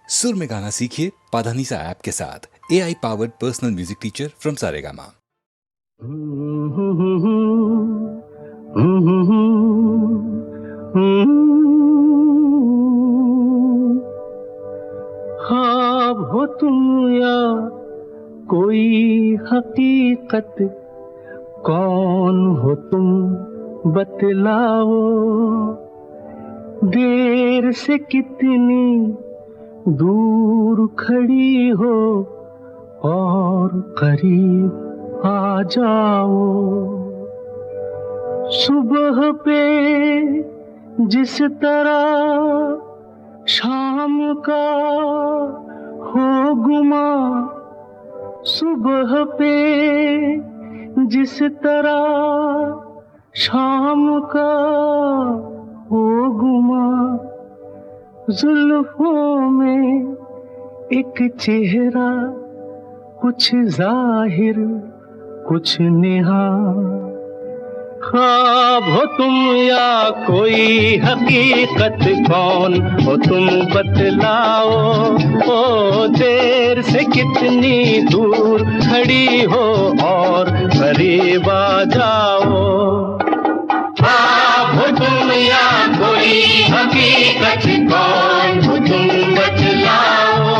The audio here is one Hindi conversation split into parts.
सुर में गाना सीखिए पाधानीसा ऐप के साथ। AI powered personal music teacher from Saregama. ख्वाब हो तुम या कोई हकीकत, कौन हो तुम बतलाओ। देर से कितनी दूर खड़ी हो और करीब आ जाओ। सुबह पे जिस तरह शाम का हो गुमा, सुबह पे जिस तरह शाम का हो गुमा, जुल्फों में एक चेहरा, कुछ जाहिर कुछ नेहा। ख्वाब हो तुम या कोई हकीकत, कौन हो तुम बतलाओ। ओ देर से कितनी दूर खड़ी हो और करीब आ जाओ। ख्वाब हो तुम या कोई हकीकत, कौन हो तुम बतलाओ।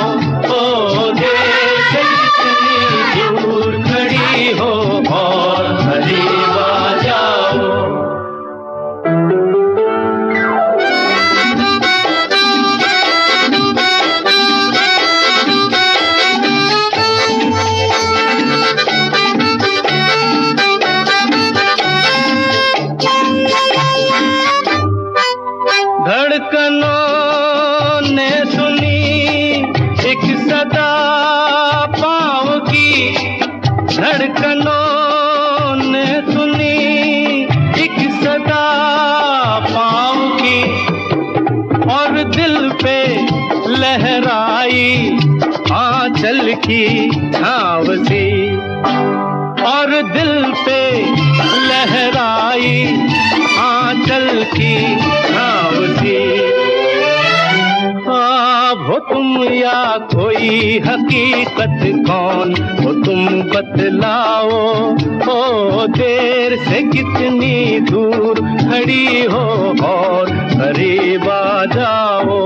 ओ देर से कितनी दूर खड़ी हो और करीब आ जाओ। धड़कनों ने सुनी एक सदा पाँव की, धड़कनों ने सुनी एक सदा पाँव की, और दिल पे लहराई आंचल की छाँव सी, और दिल पे लहराई आंचल की छाँव सी। ख्वाब हो तुम या कोई हकीकत, कौन हो तुम बतलाओ। ओ देर से कितनी दूर खड़ी हो और करीब आ जाओ।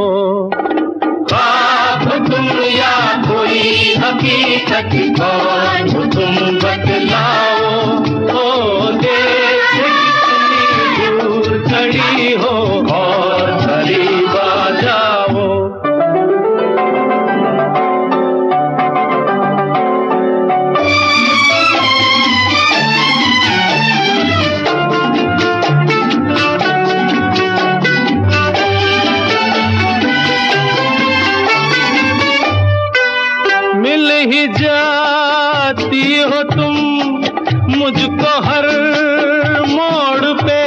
ख्वाब हो तुम या कोई हकीकत, कौन हो तुम बतलाओ। ओ देर से कितनी दूर खड़ी हो और करीब आ जाओ। मिल ही जाती हो तुम मुझको हर मोड़ पे,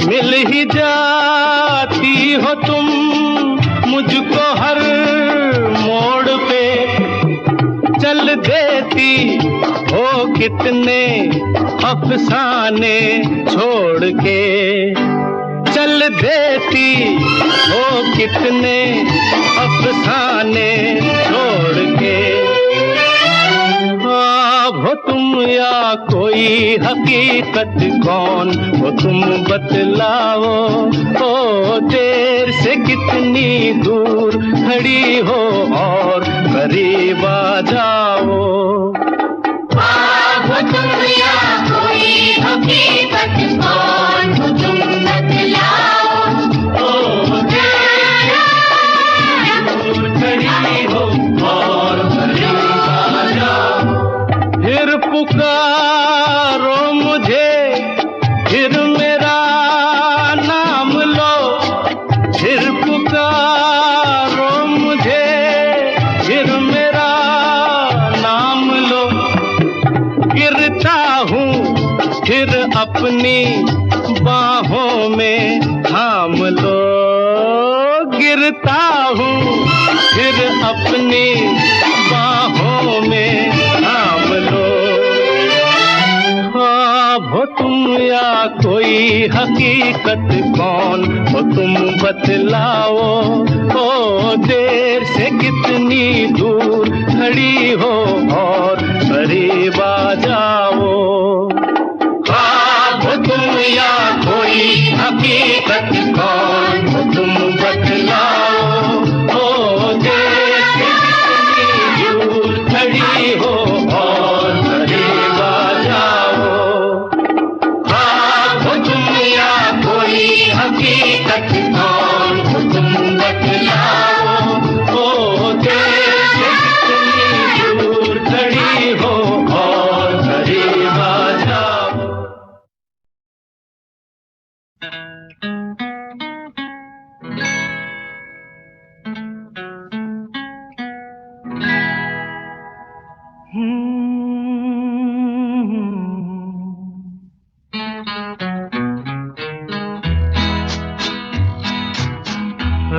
मिल ही जाती हो तुम मुझको हर मोड़ पे। चल देती हो कितने अफसाने छोड़ के, चल देती हो कितने अफसाने छोड़ के। ख्वाब हो तुम या कोई हकीकत, कौन हो तुम बतलाओ। ओ देर से कितनी दूर खड़ी हो और करीब आ जाओ। ख्वाब हो तुम या कोई हकीकत, कौन हो तुम बतलाओ। ओ देर से दूर खड़ी हो और करीब आ जाओ। फिर पुकारो मुझे, फिर मेरा नाम लो, फिर पुकारो मुझे, फिर मेरा नाम लो। गिरता हूँ फिर अपनी बाहों में थाम लो, गिरता हूँ फिर अपनी बाहों में थाम लो। ख्वाब हो तुम या कोई कोई हकीकत कौन हो तुम बतलाओ, ओ देर से कितनी दूर खड़ी हो और करीब आ जाओ। ख्वाब हो तुम या कोई हकीकत कौन हो तुम बतलाओ, ओ देर से कितनी दूर खड़ी हो और करीब आ जाओ। ख्वाब हो तुम या कोई हकीकत कौन हो तुम बतलाओ, ओ देर से कितनी दूर खड़ी हो और करीब आ जाओ।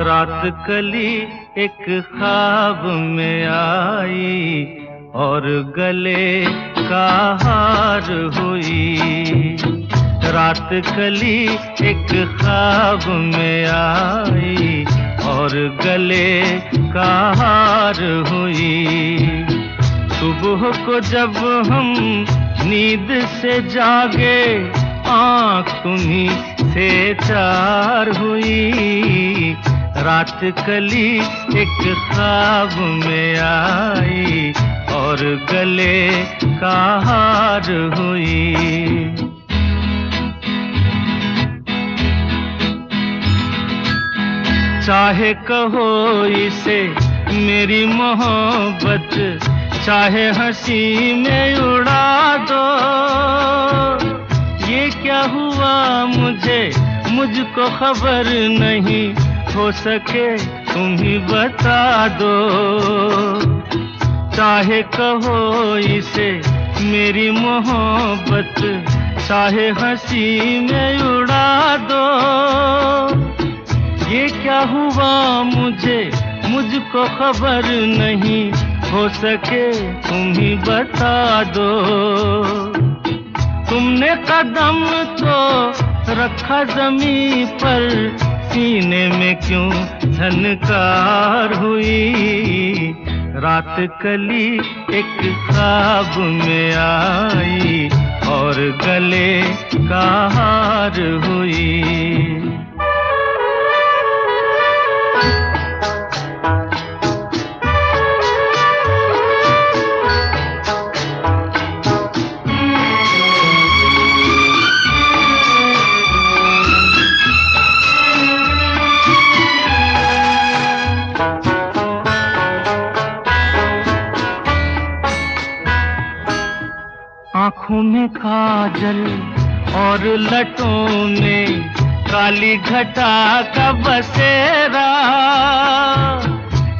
रात कली एक ख्वाब में आई और गले का हार हुई। रात कली एक ख्वाब में आई और गले का हार हुई। सुबह को जब हम नींद से जागे आँख तुम्हीं से चार हुई। रात कली एक ख्वाब में आई और गले का हार हुई। चाहे कहो इसे मेरी मोहब्बत, चाहे हंसी में उड़ा दो। ये क्या हुआ मुझको खबर नहीं, हो सके तुम ही बता दो। चाहे कहो इसे मेरी मोहब्बत, चाहे हंसी में उड़ा दो। ये क्या हुआ मुझको खबर नहीं, हो सके तुम ही बता दो। तुमने कदम तो रखा जमीन पर, सीने में क्यों झनकार हुई। रात कली एक ख्वाब में आई और गले का हार हुई। आँखों में काजल और लटों में काली घटा का बसेरा।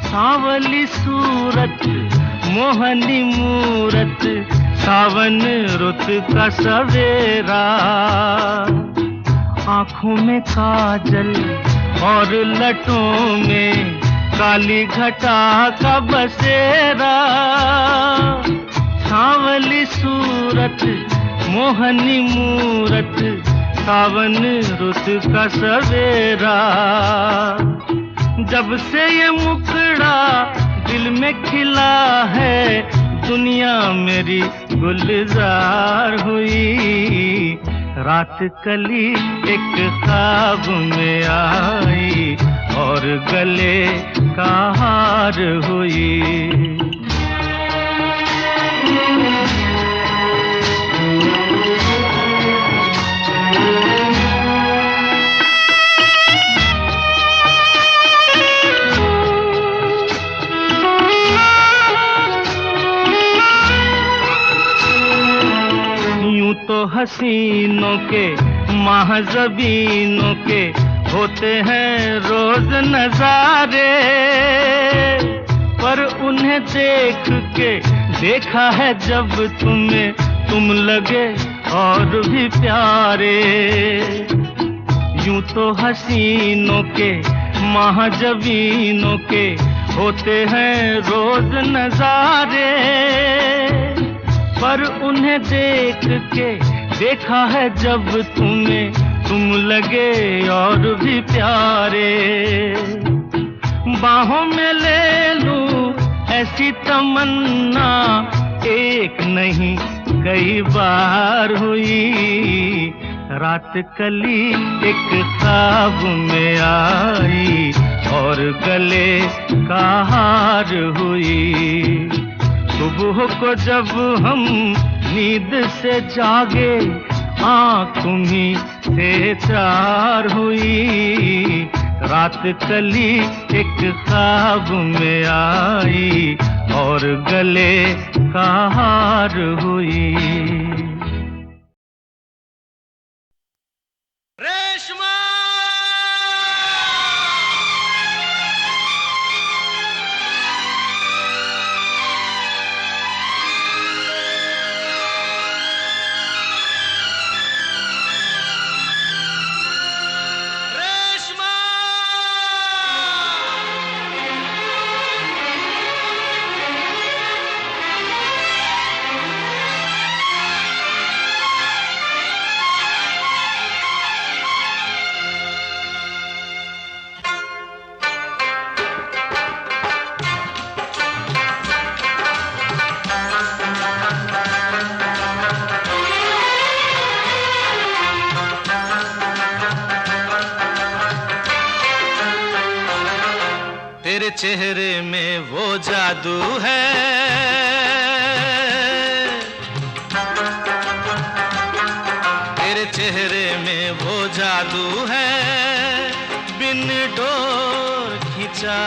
सांवली सूरत मोहनी मूरत, सावन रुत का सवेरा। आँखों में काजल और लटों में काली घटा का बसेरा। सांवली सूरत मोहनी मूरत, सावन रुत का सवेरा। जब से ये मुखड़ा दिल में खिला है, दुनिया मेरी गुलजार हुई। रात कली एक ख्वाब में आई और गले का हार हुई। यूं तो हसीनों के महज़बीनों के होते हैं रोज नजारे, पर उन्हें देख के देखा है जब तुम्हें, तुम लगे और भी प्यारे। यूं तो हसीनों के महज़बीनों के होते हैं रोज नजारे, पर उन्हें देख के देखा है जब तुम्हें तुम लगे और भी प्यारे, बाहों में ले लूं ऐसी तमन्ना एक नहीं कई बार हुई। रात कली एक ख्वाब में आई और गले का हार हुई। सुबह को जब हम नींद से जागे आँख तुम्हीं से चार हुई। रात कली एक ख्वाब में आई और गले का हार हुई। रेशमा तेरे चेहरे में वो जादू है, तेरे चेहरे में वो जादू है, बिन डोर खिंचा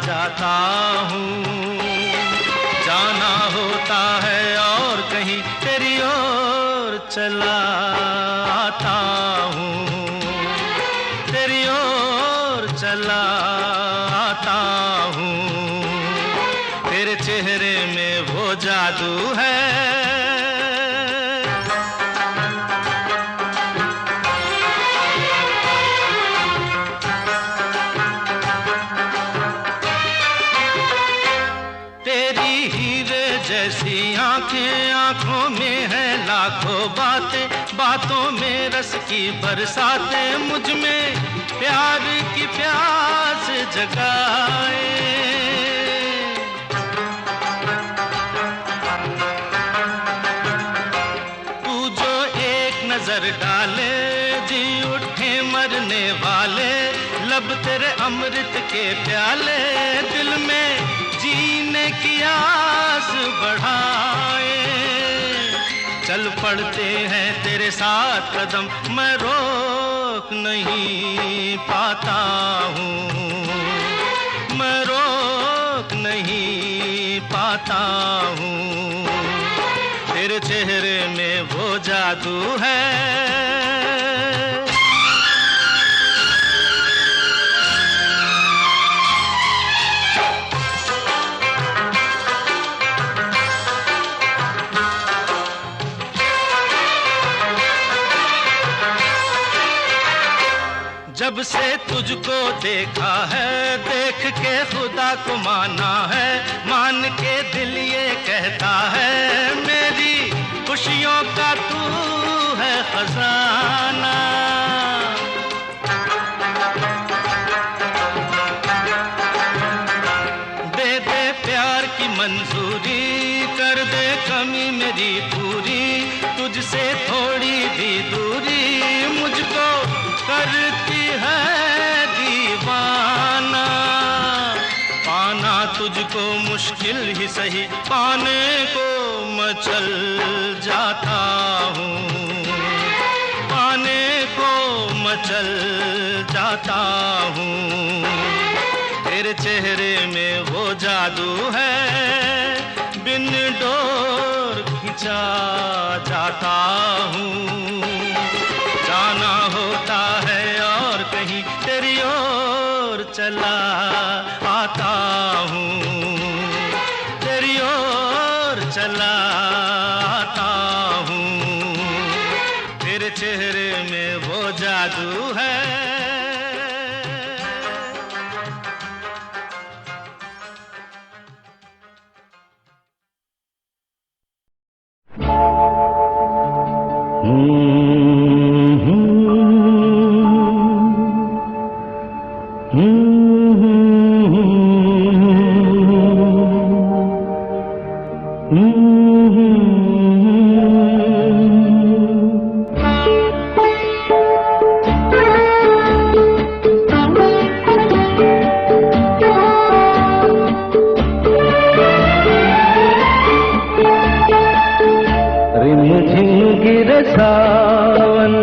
जाता हूँ। जाना होता है और कहीं तेरी ओर चला आता हूँ, तेरी ओर चला आता हूँ। तेरे चेहरे में वो जादू है। तेरी हीरे जैसी आंखें, आंखों में है लाखों बातें, बातों में रस की बरसातें, मुझ में प्यार की प्यास जगाए। तू जो एक नजर डाले जी उठे मरने वाले, लब तेरे अमृत के प्याले, दिल में जीने की आस बढ़ाए। चल पड़ते हैं तेरे साथ कदम, मैं रोक नहीं पाता हूँ, मैं रोक नहीं पाता हूँ। तेरे चेहरे में वो जादू है। जब से तुझको देखा है, देख के खुदा को माना है, मान के दिल ये कहता है, मेरी खुशियों का तू है खजाना। दे दे प्यार की मंजूरी, कर दे कमी मेरी पूरी, तुझसे थोड़ी भी दूरी मुझको करती है दीवाना। पाना तुझको मुश्किल ही सही, पाने को मैं चल जाता हूँ, पाने को मैं चल जाता हूँ। तेरे चेहरे में वो जादू है, बिन डोर खिंचा जाता हूँ। जाना होता है और कहीं तेरी ओर चला आता हूँ, तेरी ओर चला आता हूँ। तेरे चेहरे में वो जादू है। सावन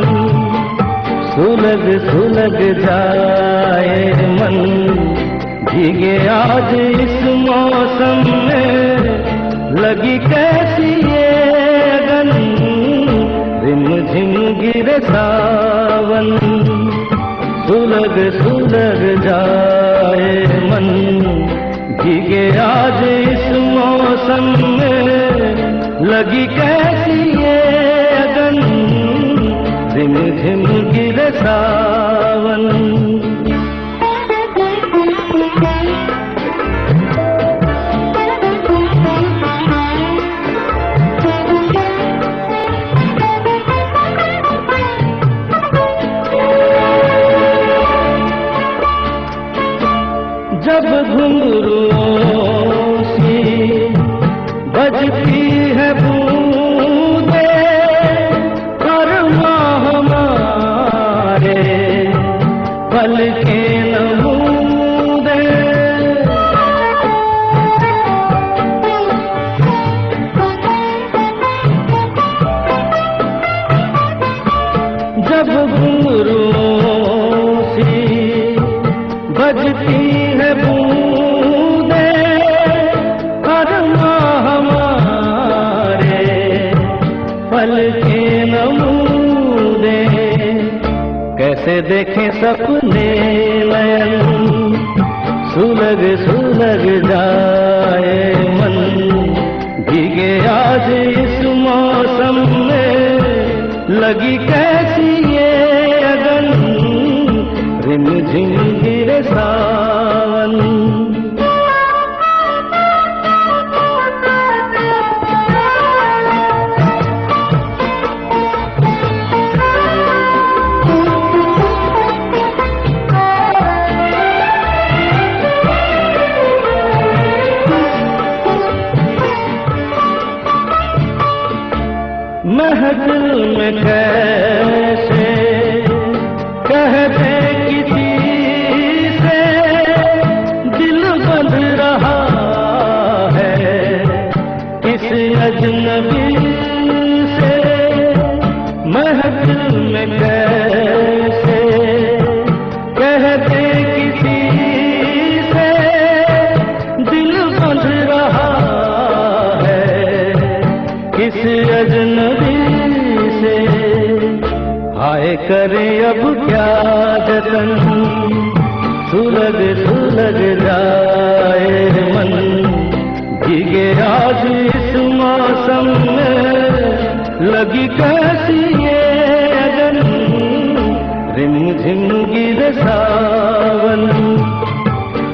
सुलग सुलग जाए मन, भीगे आज इस मौसम में लगी कैसी ये अगन। रिम झिम गिरे सावन सुलग सुलग जाए मन, भीगे आज इस मौसम में लगी कैसी ये अगन। रिम झिम गिरे सावन जब घुंघरुओं सी बजती है बूंदे, हर माह हमारे पल के नमूदे। जब घुंघरुओं सी बजती है बूंदे, हर माह हमारे पल के नमूदे। कैसे देखें सपने नयन, सुलग सुलग जाए मन, भीगे आज इस मौसम में लगी कैसी ये अगन। रिम झिम गिरे सावन महफिल में कैसे कह दे किसी से, दिल बंध रहा है किस अजनबी से। महफिल में कैसे कह दे किसी से, दिल बंध रहा है किस अजनबी से। हाय करे अब क्या जतन, सुलग सुलग जाए मन, भीगे आज इस मौसम में लगी कैसी ये अगन। रिम झिम गिरे सावन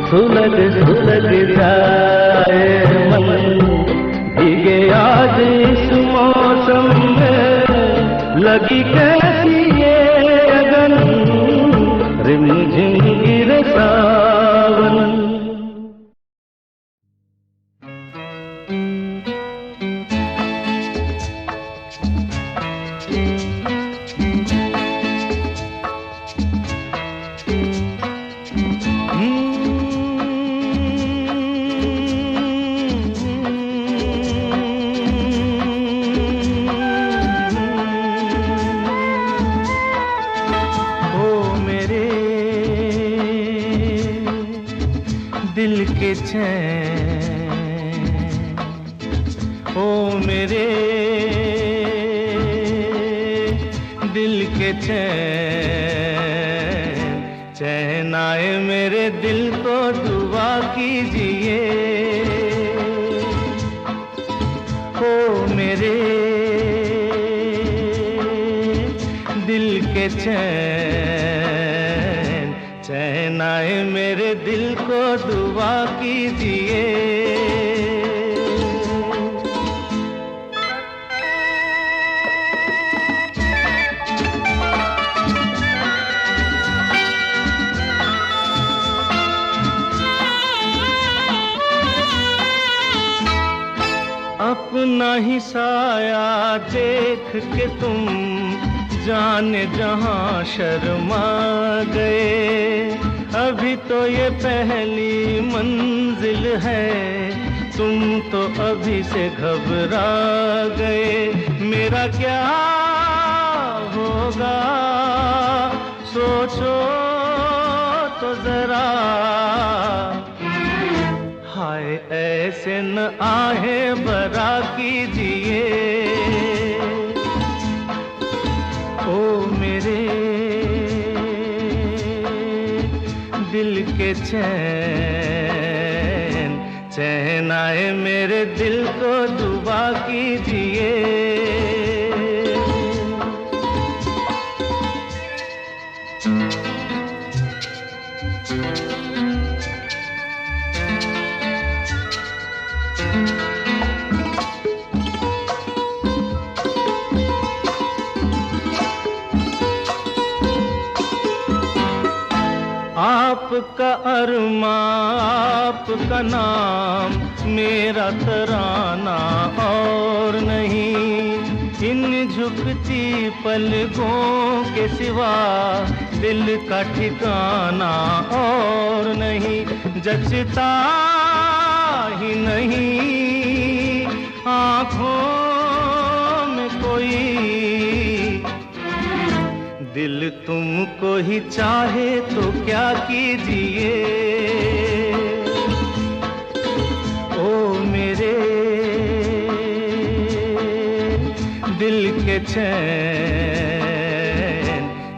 सुलग सुलग जाए मन, भीगे आज इस मौसम में लगी कैसी ये अगन। रिम झिम गिरे सावन दिल के चैन, ओ मेरे दिल के चैन, चैन आए मेरे दिल को दुआ कीजिए। ओ मेरे दिल के चैन, चैन आए मेरे दिल को दुआ कीजिए। अपना ही साया देख के तुम जाने जहां शर्मा गए। अभी तो ये पहली मंजिल है, तुम तो अभी से घबरा गए। मेरा क्या होगा सोचो तो जरा, हाय ऐसे न आहे बरा कीजिए। ओ मेरे दिल के चैन, चैन आए मेरे दिल को दुआ कीजिए। आपका अरमा आपका नाम, मेरा तराना और नहीं। इन झुकती पलकों के सिवा दिल का ठिकाना और नहीं। जचता ही नहीं आँखों में कोई, दिल तुमको ही चाहे तो क्या कीजिए। ओ मेरे दिल के चैन,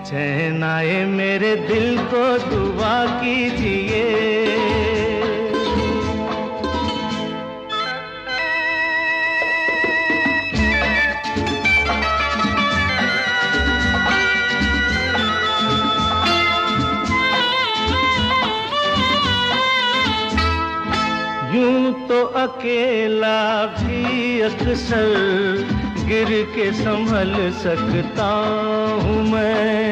चैन आए मेरे दिल को दुआ कीजिए। यूं तो अकेला भी अक्सर गिर के संभल सकता हूँ मैं।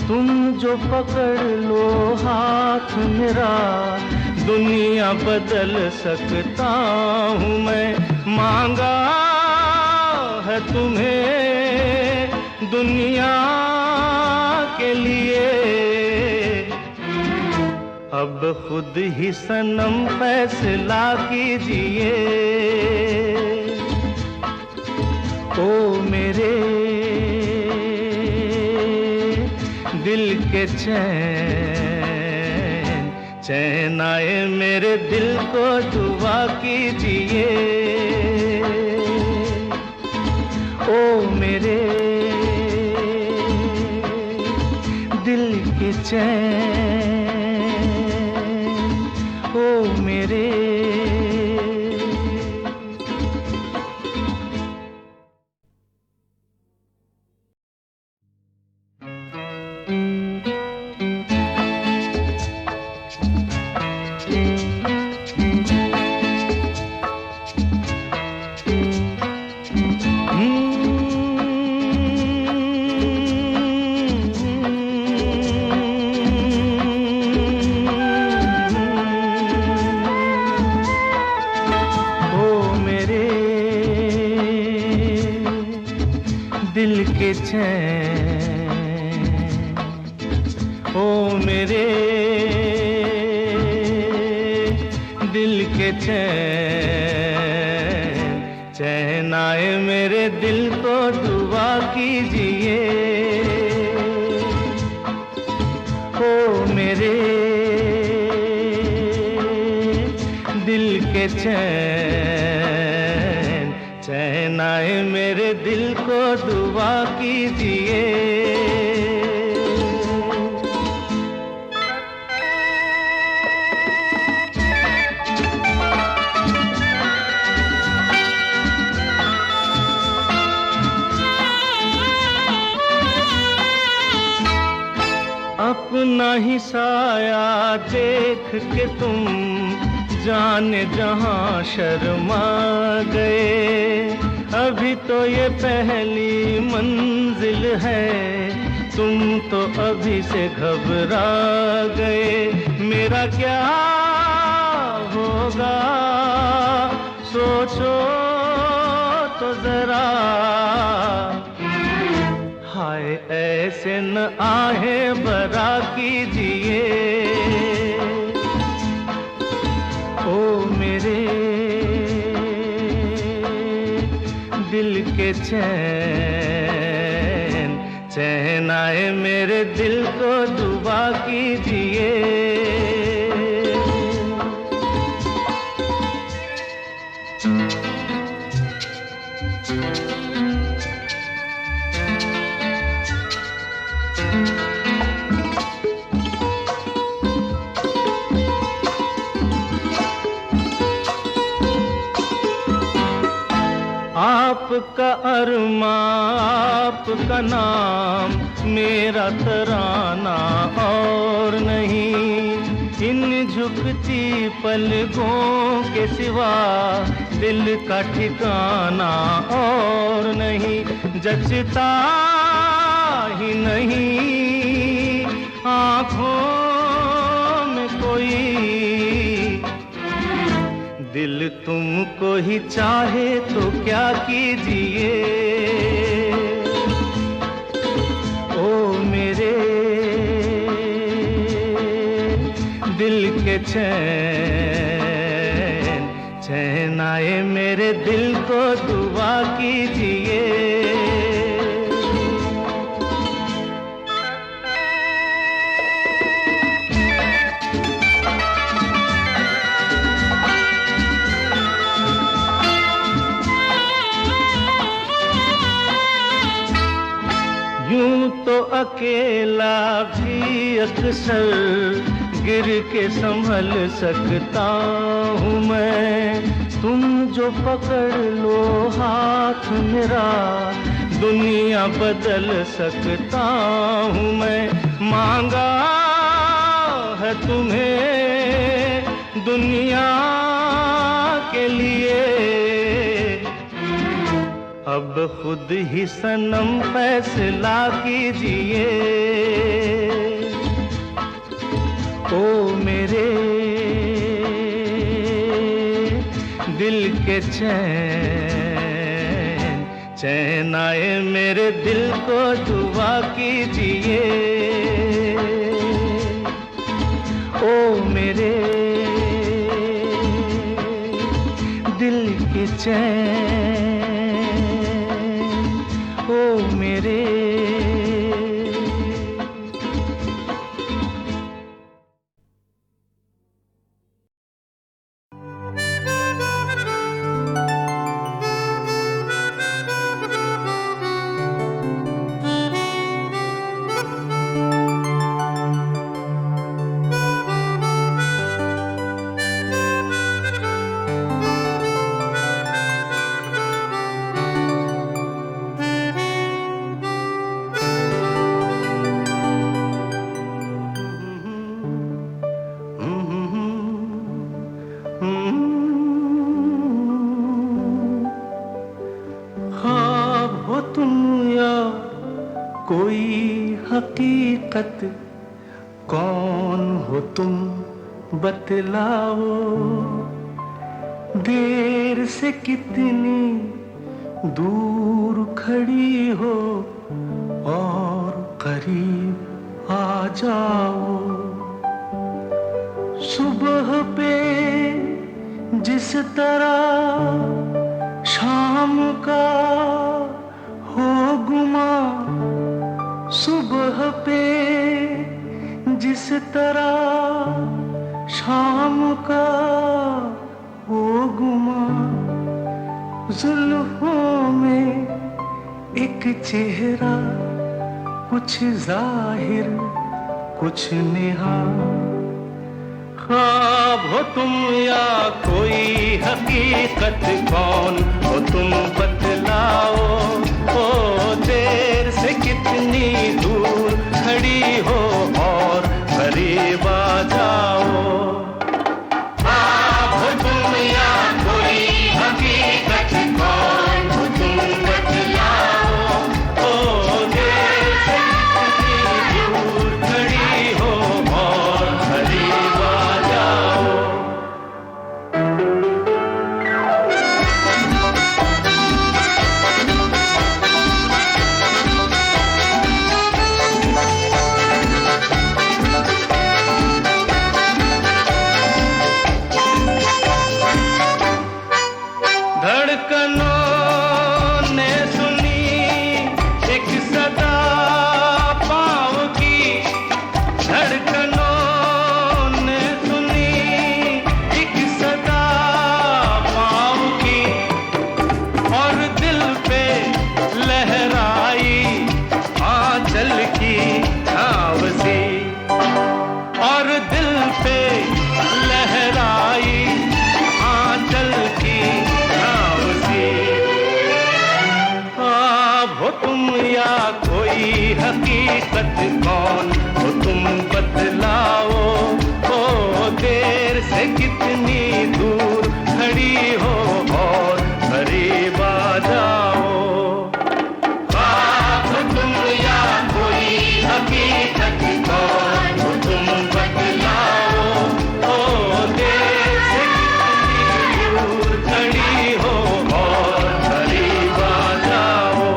तुम जो पकड़ लो हाथ मेरा, दुनिया बदल सकता हूँ मैं। मांगा है तुम्हें दुनिया के लिए, अब खुद ही सनम फैसला कीजिए। ओ मेरे दिल के चैन, चैन आए मेरे दिल को दुआ कीजिए। ओ मेरे दिल के चैन, ओ मेरे। दिल के चैन, ओ मेरे दिल के चैन, चैन आए मेरे दिल को दुआ कीजिए। ओ मेरे दिल के चैन, चैन आए मेरे दिल को दुआ कीजिए। अपना ही साया देख के तुम जाने जहां शर्मा गए। अभी तो ये पहली मंजिल है, तुम तो अभी से घबरा गए। मेरा क्या होगा सोचो ऐसे न आहें भरा कीजिए ओ मेरे दिल के चैन, चैन आए मेरे दिल को दुआ कीजिए। आपका अरमा, आपका नाम, मेरा तराना और नहीं। इन झुकती पलकों के सिवा दिल का ठिकाना और नहीं। जचता ही नहीं आँखों में कोई, दिल तुमको ही चाहे तो क्या कीजिए ओ मेरे दिल के चैन, चैन आए मेरे दिल को दुआ कीजिए। यूं तो अकेला भी अक्सर गिर के संभल सकता हूँ मैं। तुम जो पकड़ लो हाथ मेरा, दुनिया बदल सकता हूँ मैं। मांगा है तुम्हें दुनिया के लिए, अब खुद ही सनम फैसला कीजिए ओ मेरे दिल के चैन, चैन आए मेरे दिल को दुआ कीजिए ओ मेरे दिल के चैन, ओ मेरे। ख्वाब हो तुम या कोई हकीकत, कौन हो तुम बतलाओ। देर से कितनी दूर खड़ी हो और करीब आ जाओ। सुबह पे जिस तरह शाम का हो गुमा, सुबह पे जिस तरह शाम का हो गुमा। जुल्फों में एक चेहरा, कुछ जाहिर कुछ नेहा। ख्वाब हो तुम या कोई हकीकत, कौन हो तुम बतलाओ। ओ देर से कितनी दूर खड़ी हो और करीब आ जाओ। ख्वाब हो तुम या कोई हकीकत, कौन हो तुम बतलाओ। ओ देर से कितनी दूर खड़ी हो और करीब आ जाओ। कोई हकीकत कौन हो तुम बतलाओ, ओ देर से कितनी दूर खड़ी हो और करीब आ जाओ। ख्वाब हो तुम या कोई हकीकत कौन हो तुम बतलाओ, ओ देर से कितनी दूर खड़ी हो और करीब आ जाओ।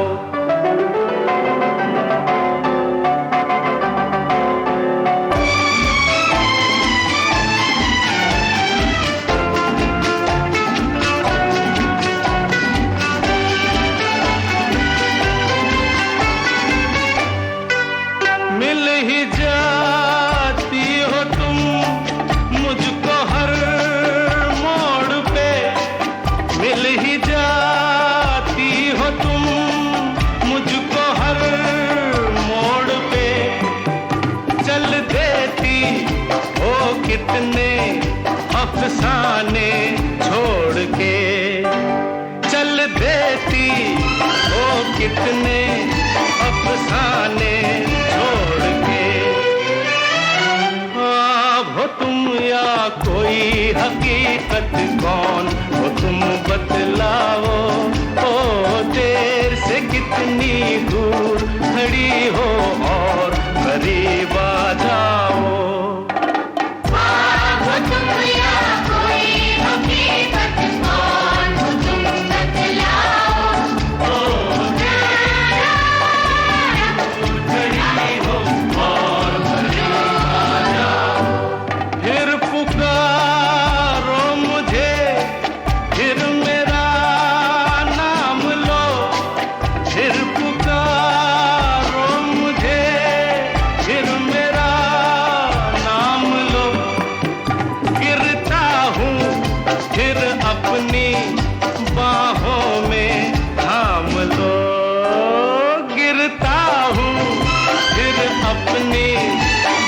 मिल ही जाती हो तुम मुझको हर मोड़ पे, मिल ही जाती हो तुम मुझको हर मोड़ पे, चल देती हो कितने अफसाने छोड़ के, चल देती हो कितने अफसाने छोड़ के। ख्वाब हो तुम या कोई हकीकत कौन हो तुम बतलाओ, ओ देर से कितनी दूर खड़ी हो और करीब आ जाओ। ख्वाब हो तुम या कोई हकीकत कौन हो तुम बतलाओ, ओ खड़ी हो और करीब आ जाओ। फिर पुकारो मुझे, फिर मेरा नाम लो, फिर पुकारो मुझे, फिर मेरा नाम लो। गिरता हूँ फिर अपनी बाहों में थाम लो, गिरता हूँ फिर अपनी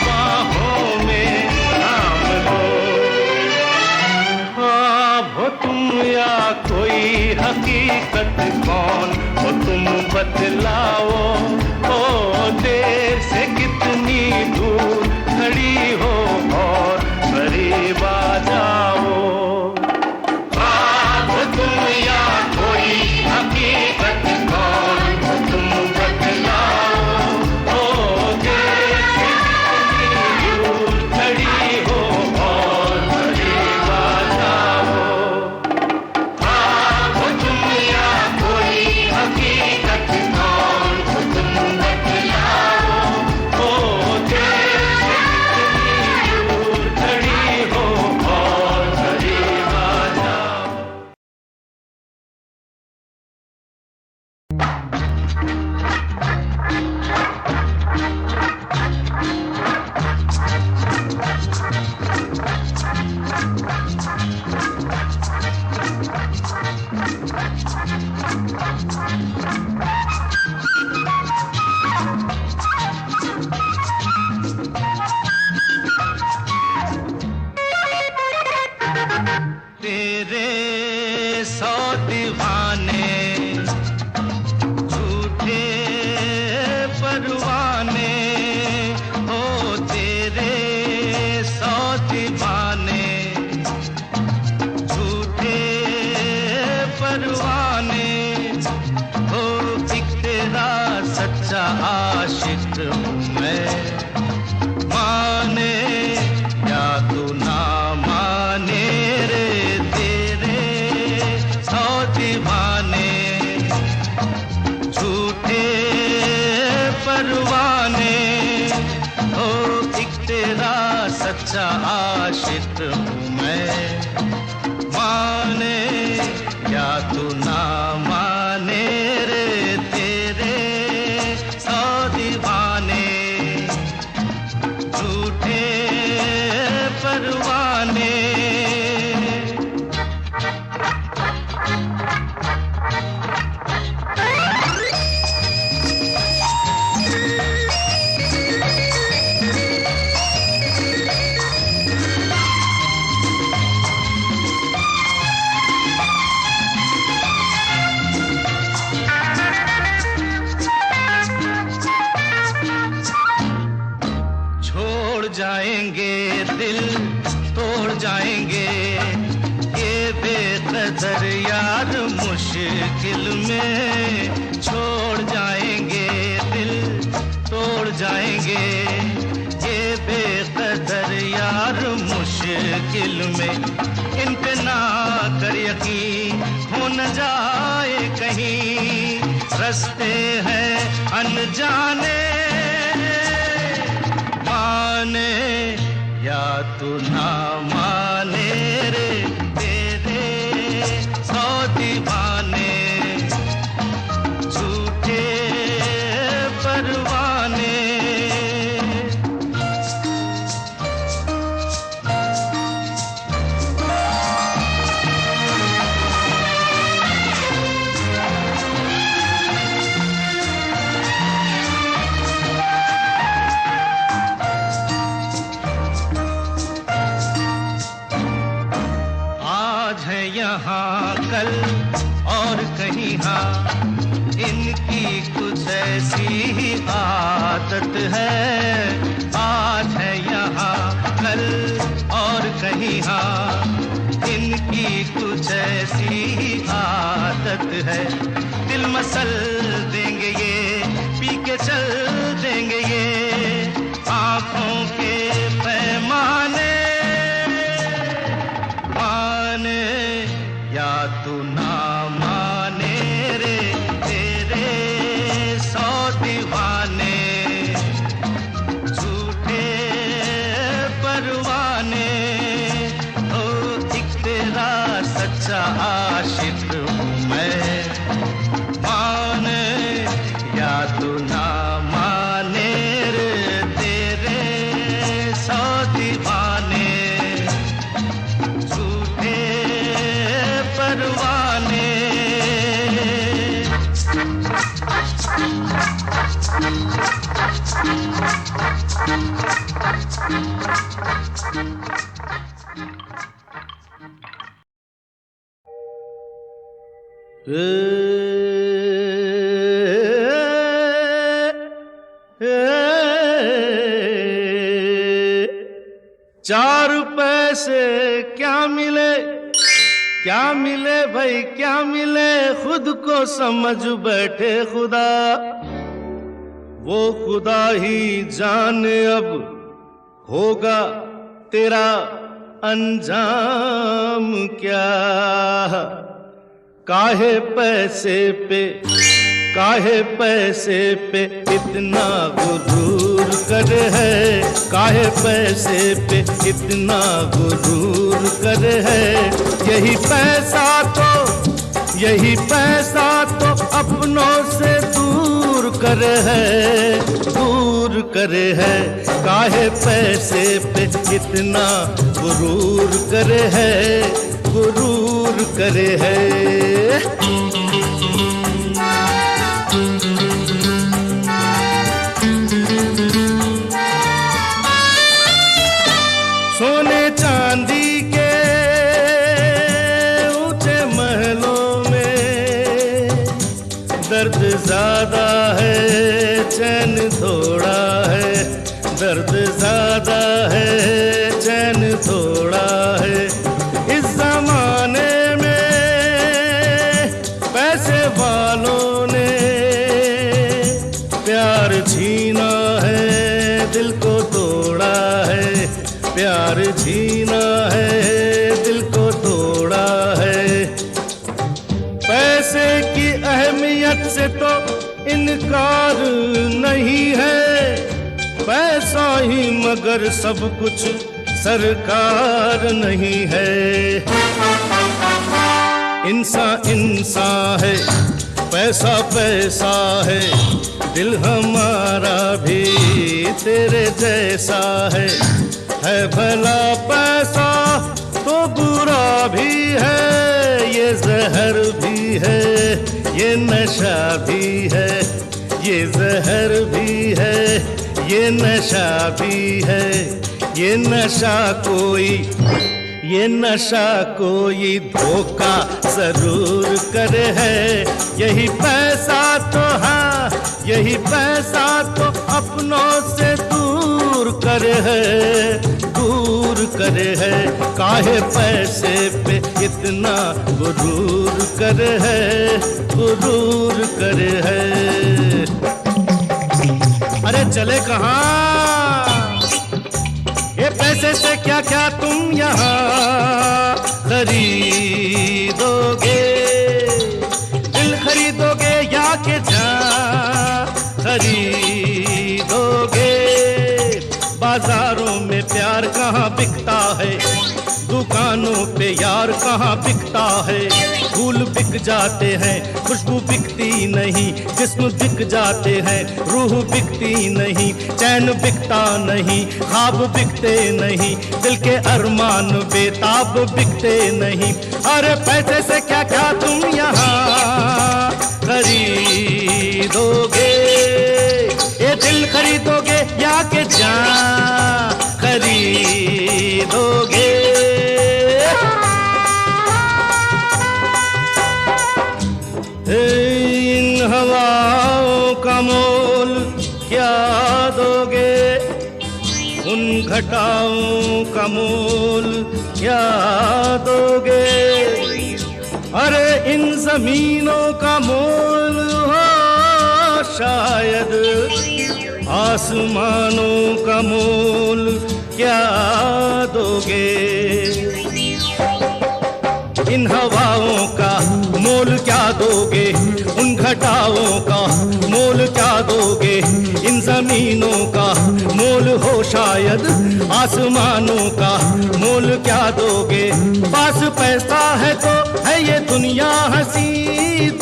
बाहों में थाम लो। ख्वाब हो तुम या कोई हकीकत कौन हो तुम बतलाओ, ओ देर से कितनी दूर खड़ी हो और करीब आ जाओ। ख्वाब हो तुम या कोई हकीकत कौन हो तुम बतलाओ, ओ देर से कितनी दूर खड़ी हो और करीब आ जाओ। ख्वाब हो तुम या कोई हकीकत कौन हो तुम बतलाओ, ओ देर से कितनी दूर खड़ी हो और करीब आ जाओ। तेरे 100 दीवाने झूठे परवाने, हो तेरे 100 दीवाने झूठे परवाने, हो एक तेरा सच्चा आशिक हूँ मैं, माने या तू ना माने रे, तेरे 100 दीवाने झूठे परवाने, हो एक तेरा सच्चा आशिक हूँ मैं, माने या तू ना माने रे, तेरे 100 दीवाने झूठे परवाने। बेकदर यार मुश्किल में छोड़ जाएंगे, दिल तोड़ जाएंगे। ये बेकदर यार मुश्किल में, इन पे ना कर यकीन, हो न जाए कहीं, रास्ते हैं अनजाने। माने या तू ना माने रे, तेरे सौ दीवाने, झूठे परवाने। यहाँ कल और कहीं हाँ, इनकी कुछ ऐसी ही आदत है। आज है यहाँ कल और कहीं हाँ, इनकी कुछ ऐसी ही आदत है। दिल मसल देंगे ये, पी के चल देंगे ये, आंखों के पैमाने। माने या तू ना माने रे, तेरे सौ दीवाने, झूठे परवाने। ओ एक तेरा सच्चा आशिक हूँ मैं, माने या तू ना माने रे, तेरे सौ दीवाने, झूठे परवाने। चार पैसे क्या मिले, क्या मिले भाई क्या मिले, खुद को समझ बैठे खुदा। वो खुदा ही जाने अब होगा तेरा अंजाम क्या। काहे पैसे पे, काहे पैसे पे इतना गुरूर कर है, काहे पैसे पे इतना गुरूर कर है। यही पैसा तो, यही पैसा तो अपनों से दूर कर है, दूर कर है। काहे पैसे पे इतना गुरूर कर है, गुरूर कर है। सोने चांदी के ऊंचे महलों में दर्द ज्यादा है, चैन थोड़ा है। दर्द ज्यादा है, चैन थोड़ा है। इस जमाने में पैसे वालों ने प्यार छीना है, दिल को तोड़ा है। प्यार छीना है, दिल को तोड़ा है। पैसे की अहमियत से तो इनकार नहीं है, पैसा ही मगर सब कुछ सरकार नहीं है। इंसान इंसान है, पैसा पैसा है, दिल हमारा भी तेरे जैसा है भला पैसा तो बुरा भी है, ये जहर भी है, ये नशा भी है। ये जहर भी है, ये नशा भी है। ये नशा कोई, ये नशा कोई धोखा जरूर करे है। यही पैसा तो हाँ, यही पैसा तो अपनों से दूर दूर करे है, दूर करे है। काहे पैसे पे इतना गुरूर करे है, गुरूर करे है। अरे चले कहाँ, ये पैसे से क्या क्या तुम यहाँ खरीदोगे? दिल खरीदोगे या के जान खरीदोगे? बाजारों में प्यार कहाँ बिकता है, दुकानों पे यार कहाँ बिकता है। फूल बिक जाते हैं, खुशबू बिकती नहीं, जिस्म बिक जाते हैं, रूह बिकती नहीं, चैन बिकता नहीं, ख्वाब बिकते नहीं, दिल के अरमान बेताब बिकते नहीं। अरे पैसे से क्या क्या तुम यहाँ खरीदोगे? ये दिल खरीदोगे या के जान खरीदोगे? इन हवाओं का मोल क्या दोगे? उन घटाओं का मोल क्या दोगे? अरे इन जमीनों का मोल हो शायद, आसमानों का मोल क्या दोगे? इन हवाओं का मोल क्या दोगे? उन घटाओं का मोल क्या दोगे? इन जमीनों का मोल हो शायद, आसमानों का मोल क्या दोगे? पास पैसा है तो है ये दुनिया हंसी,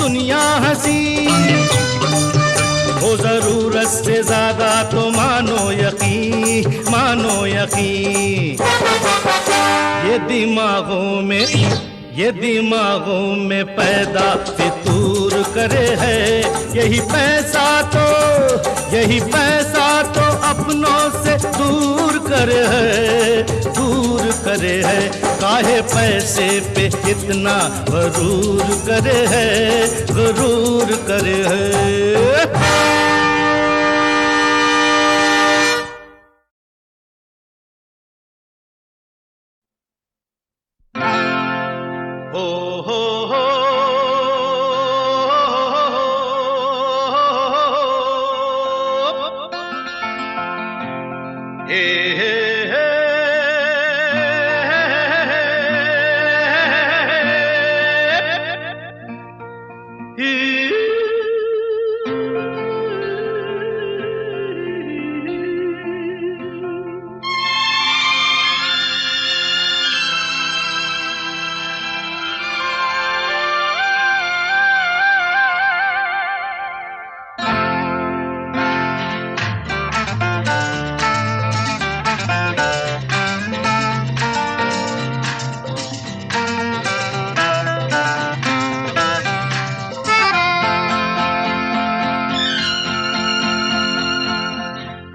दुनिया हंसी। हो जरूरत से ज्यादा तो मानो यकीन, मानो यकीन। ये दिमागों में पैदा फितूर करे है। यही पैसा तो अपनों से दूर करे है, दूर करे है। काहे पैसे पे इतना गरूर करे है, गरूर करे है।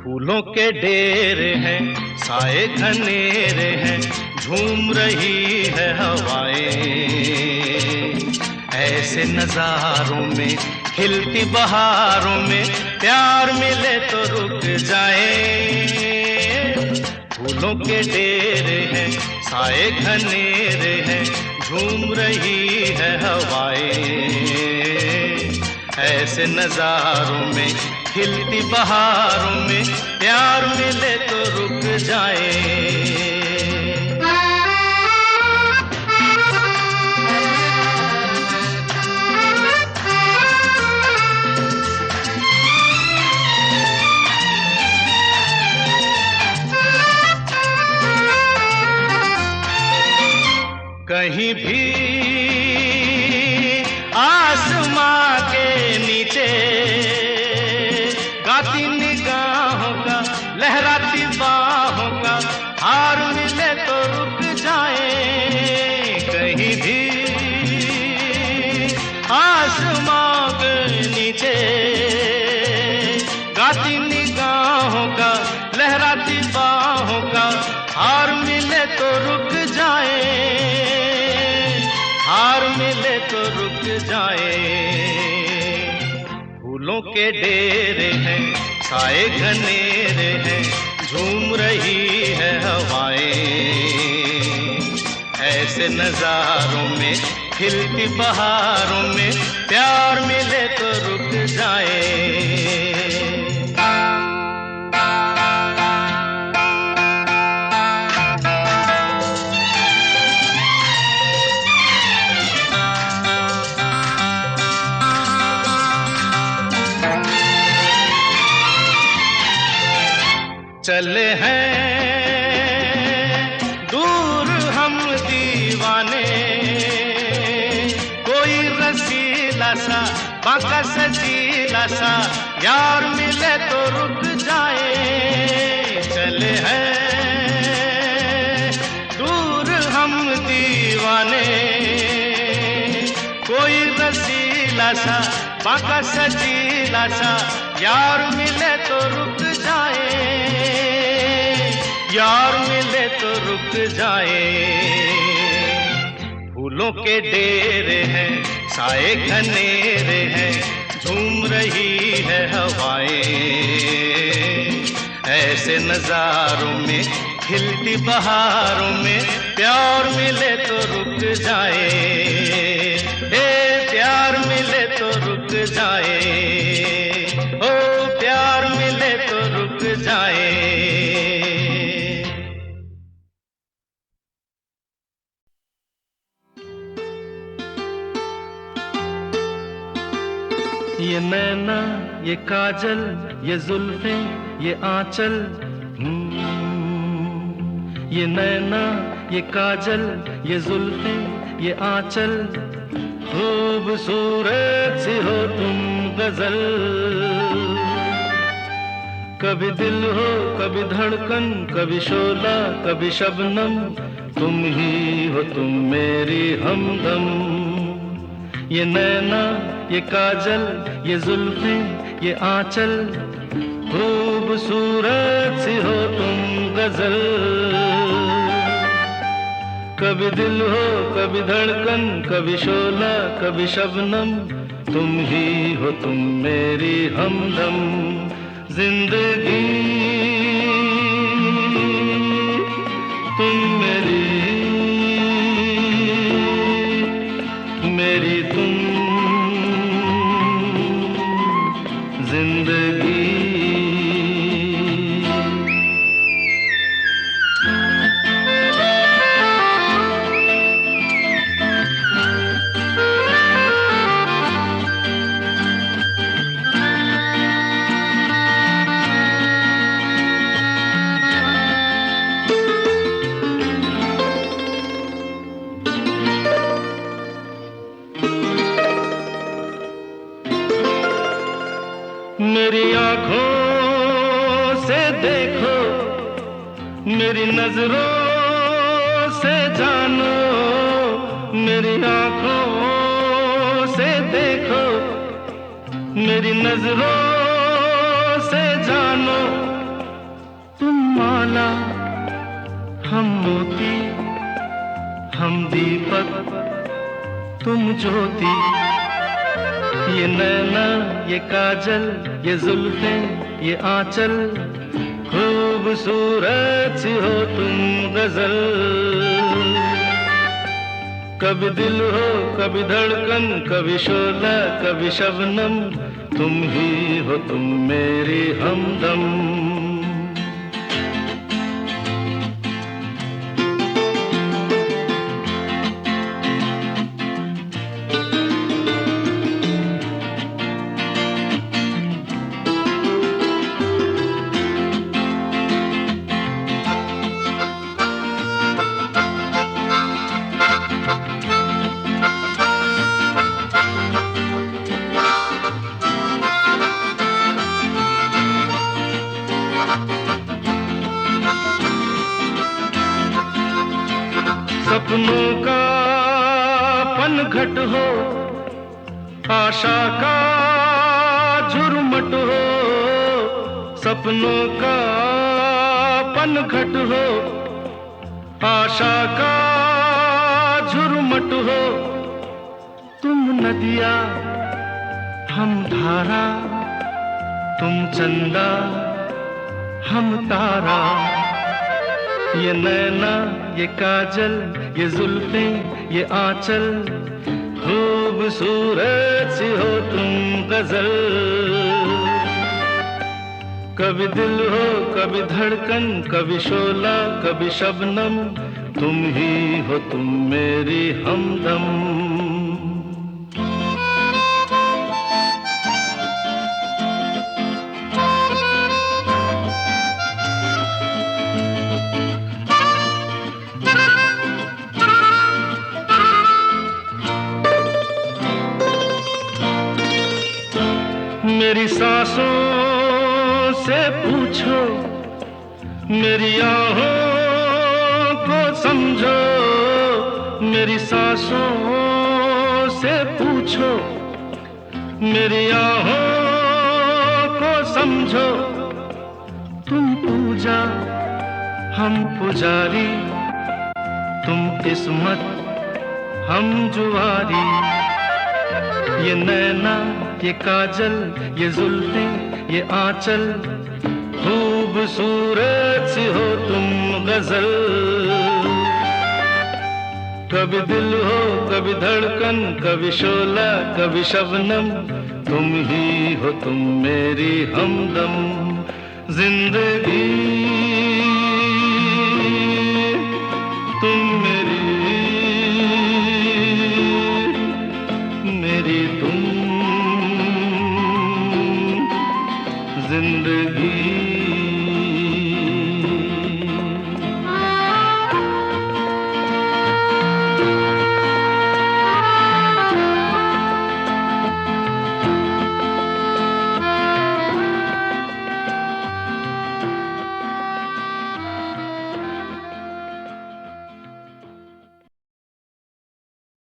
फूलों के डेरे हैं, साए घनेरे हैं, झूम रही है हवाएं। ऐसे नजारों में, खिलती बहारों में, प्यार मिले तो रुक जाए। फूलों के डेरे हैं, साए घनेरे हैं, झूम रही है हवाएं। ऐसे नजारों में, खिलती बहारों में, प्यार मिले तो रुक जाए। कहीं भी आसमां के नीचे गाती निगाहों का, लहराती बाहों का हार मिले तो रुक जाए। कहीं भी आसमां के नीचे गाती निगाहों का, लहराती बाहों का हार मिले तो रुक जाए, हार मिले तो रुक जाए। फूलों के डेरे हैं, साए घनेरे हैं, झूम रही है हवाएं, ऐसे नजारों में, खिलती बहारों में, प्यार मिले तो रुक जाए। चले हैं दूर हम दीवाने, कोई रसीला सा बांका सजीला सा यार मिले तो रुक जाए। चले हैं दूर हम दीवाने, कोई रसीला सा बांका सजीला सा यार मिले तो रुक जाए, यार मिले तो रुक जाए। फूलों के डेरे हैं, साए घनेरे हैं, झूम रही है हवाएं, ऐसे नजारों में, खिलती बहारों में, प्यार मिले तो रुक जाए। प्यार मिले तो रुक जाए, ओ प्यार मिले तो रुक जाए। ये नैना, ये काजल, ये जुल्फें, ये आंचल, ये नैना, ये काजल, ये जुल्फें, ये आंचल, खूबसूरत सी हो तुम गजल। कभी दिल हो, कभी धड़कन, कभी शोला, कभी शबनम, तुम ही हो तुम मेरी हमदम। ये नैना, ये काजल, ये जुल्फें, ये आंचल, खूबसूरत सी हो तुम गजल। कभी दिल हो, कभी धड़कन, कभी शोला, कभी शबनम, तुम ही हो तुम मेरी हमदम। जिंदगी तुम मेरी, मेरी तुम जिंदगी। मेरी आंखों से देखो, मेरी नजरों से जानो, मेरी आंखों से देखो, मेरी नजरों से जानो। तुम माला, हम मोती, हम दीपक, तुम ज्योति। ये नैना, ये काजल, ये जुल्फें, ये आंचल, खूबसूरत सी हो तुम गजल। कभी दिल हो, कभी धड़कन, कभी शोला, कभी शबनम, तुम ही हो तुम मेरी हमदम। सपनों का पनघट हो, आशा का झुरमट हो। सपनों का पनघट हो, आशा का झुरमट हो। तुम नदिया, हम धारा, तुम चंदा, हम तारा, ये नैना, ये काजल, ये जुल्फें, ये आंचल, खूबसूरत सी हो तुम गजल। कभी दिल हो, कभी धड़कन, कभी शोला, कभी शबनम, तुम ही हो तुम मेरी हमदम। मेरी सांसों से पूछो, मेरी आहों को समझो, मेरी सांसों से पूछो, मेरी आहों को समझो। तुम पूजा, हम पुजारी, तुम किस्मत, हम जुआरी। ये नैना, ये काजल, ये जुल्फें, ये आंचल, खूबसूरत सी हो तुम गजल। कभी दिल हो, कभी धड़कन, कभी शोला, कभी शबनम, तुम ही हो तुम मेरी हमदम। जिंदगी